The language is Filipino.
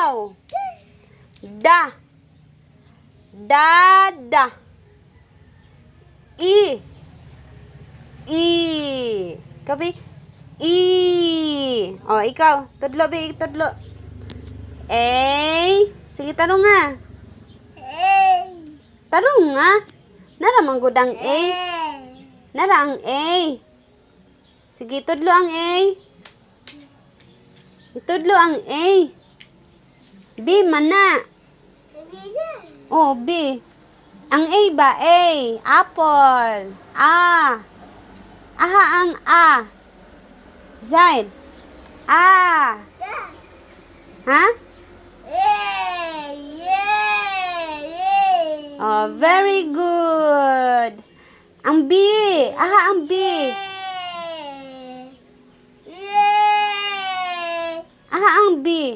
Ikaw. Da. Dada. I. Ikaw, Bi. I. O, ikaw. Tudlo, Bi. Tudlo. A. Sige, tarong nga. Tarong nga. Nara manggudang A. Nara ang A. Sige, tudlo ang A. Itudlo ang A. B, mana. Oh, B. Ang A ba? A. Apple. A. Aha ang A. Zaid. A. Ha? Oh, very good. Ang B. Aha ang B. Aha ang B.